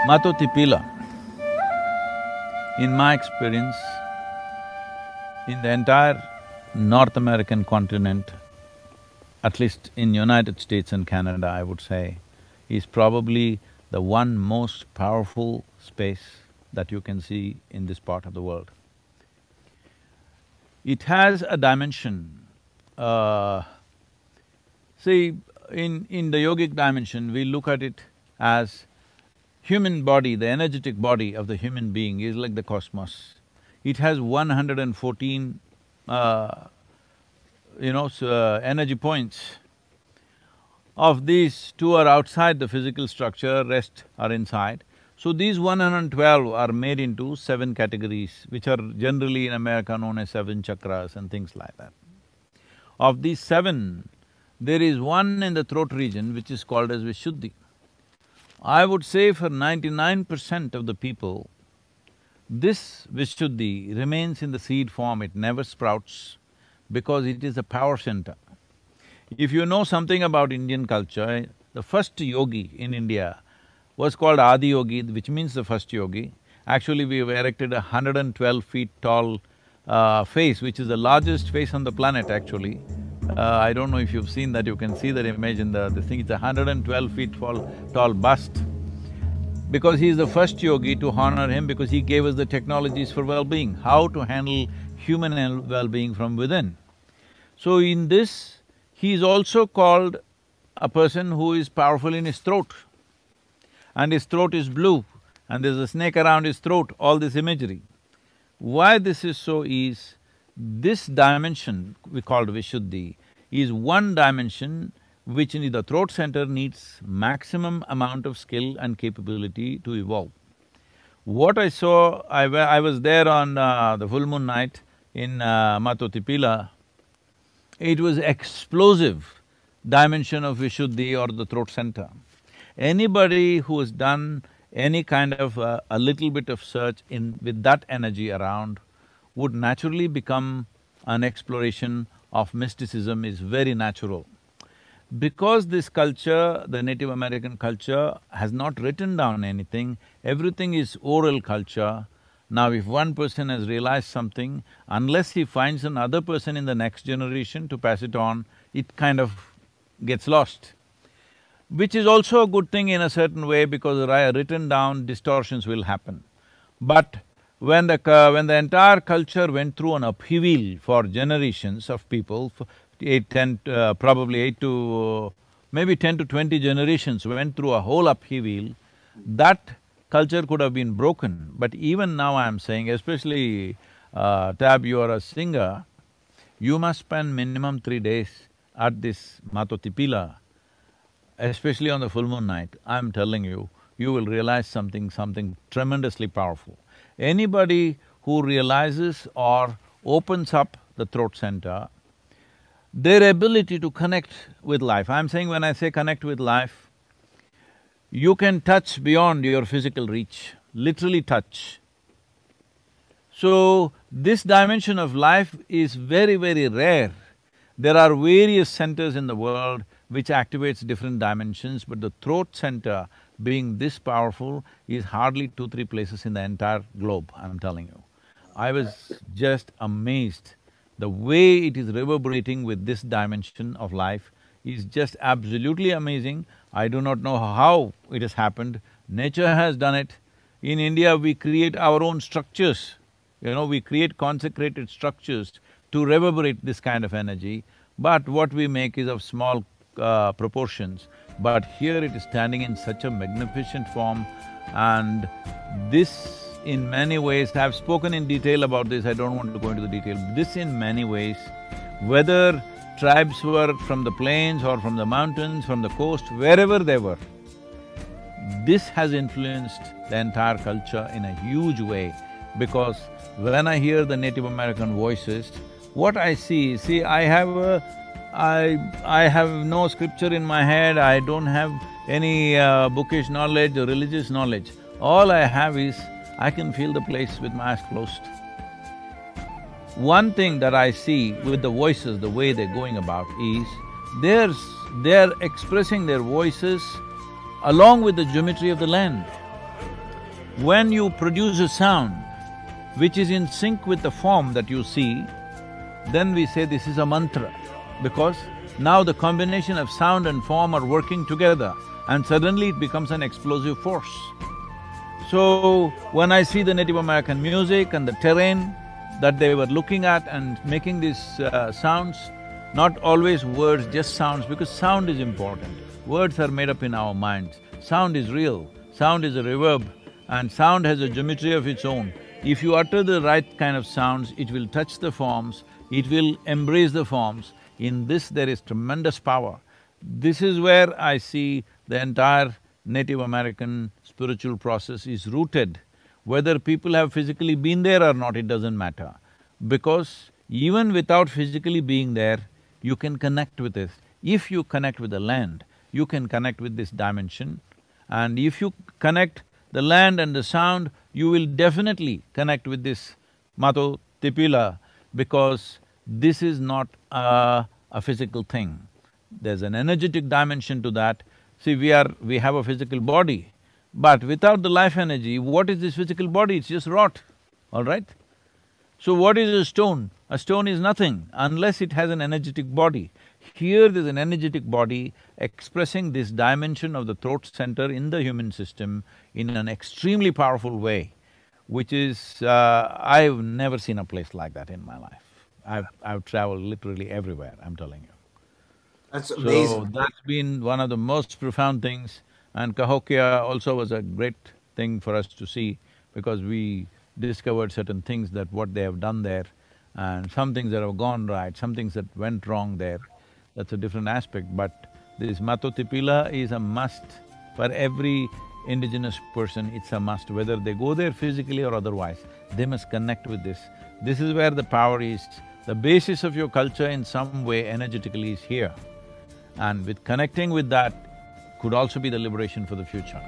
MatoTipila, in my experience, in the entire North American continent, at least in United States and Canada, I would say, is probably the one most powerful space that you can see in this part of the world. It has a dimension. See, in the yogic dimension, we look at it as human body, the energetic body of the human being is like the cosmos. It has 114, energy points. Of these, two are outside the physical structure, rest are inside. So these 112 are made into 7 categories, which are generally in America known as 7 chakras and things like that. Of these 7, there is one in the throat region which is called as Vishuddhi. I would say for 99% of the people, this Vishuddhi remains in the seed form, it never sprouts because it is a power center. If you know something about Indian culture, the first yogi in India was called Adi Yogi, which means the first yogi. Actually, we have erected a 112 feet tall face, which is the largest face on the planet actually. I don't know if you've seen that, you can see that image in the thing, it's a 112 feet tall bust. Because he is the first yogi, to honor him, because he gave us the technologies for well-being, how to handle human well-being from within. So in this, he is also called a person who is powerful in his throat. And his throat is blue, and there's a snake around his throat, all this imagery. Why this is so is, this dimension we called Vishuddhi is one dimension which in the throat center needs maximum amount of skill and capability to evolve. What I saw, I was there on the full moon night in MatoTipila. It was explosive dimension of Vishuddhi or the throat center. Anybody who has done any kind of a little bit of search with that energy around would naturally become an exploration of mysticism is very natural. Because this culture, the Native American culture, has not written down anything, everything is oral culture. Now if one person has realized something, unless he finds another person in the next generation to pass it on, it kind of gets lost. Which is also a good thing in a certain way, because written down distortions will happen. But when the entire culture went through an upheaval for generations of people, probably 8 to… maybe 10 to 20 generations went through a whole upheaval, that culture could have been broken. But even now I'm saying, especially Tab, you are a singer, you must spend minimum 3 days at this MatoTipila, especially on the full moon night. I'm telling you, you will realize something tremendously powerful. Anybody who realizes or opens up the throat center, their ability to connect with life, I'm saying when I say connect with life, you can touch beyond your physical reach, literally touch. So, this dimension of life is very, very rare. There are various centers in the world which activates different dimensions, but the throat center being this powerful is hardly 2-3 places in the entire globe, I'm telling you. I was just amazed. The way it is reverberating with this dimension of life is just absolutely amazing. I do not know how it has happened. Nature has done it. In India, we create our own structures. We create consecrated structures to reverberate this kind of energy, but what we make is of small proportions. But here it is standing in such a magnificent form, and this in many ways, I've spoken in detail about this, I don't want to go into the detail. This in many ways, whether tribes were from the plains or from the mountains, from the coast, wherever they were, this has influenced the entire culture in a huge way, because when I hear the Native American voices, what I see, I have no scripture in my head, I don't have any bookish knowledge or religious knowledge. All I have is, I can feel the place with my eyes closed. One thing that I see with the voices, the way they're going about is, they're expressing their voices along with the geometry of the land. When you produce a sound which is in sync with the form that you see, then we say this is a mantra, because now the combination of sound and form are working together and suddenly it becomes an explosive force. So, when I see the Native American music and the terrain that they were looking at and making these sounds, not always words, just sounds, because sound is important. Words are made up in our minds. Sound is real, sound is a reverb, and sound has a geometry of its own. If you utter the right kind of sounds, it will touch the forms, it will embrace the forms. In this there is tremendous power. This is where I see the entire Native American spiritual process is rooted. Whether people have physically been there or not, it doesn't matter. Because even without physically being there, you can connect with it. If you connect with the land, you can connect with this dimension. And if you connect the land and the sound, you will definitely connect with this MatoTipila, because this is not a physical thing. There's an energetic dimension to that. See, we have a physical body, but without the life energy, what is this physical body? It's just rot, all right? So what is a stone? A stone is nothing unless it has an energetic body. Here there's an energetic body expressing this dimension of the throat center in the human system in an extremely powerful way, which is… I've never seen a place like that in my life. I've traveled literally everywhere, I'm telling you. That's amazing. So that's been one of the most profound things, and Cahokia also was a great thing for us to see, because we discovered certain things that what they have done there, and some things that have gone right, some things that went wrong there. That's a different aspect, but this MatoTipila is a must for every indigenous person. It's a must, whether they go there physically or otherwise, they must connect with this. This is where the power is. The basis of your culture in some way energetically is here. And with connecting with that could also be the liberation for the future.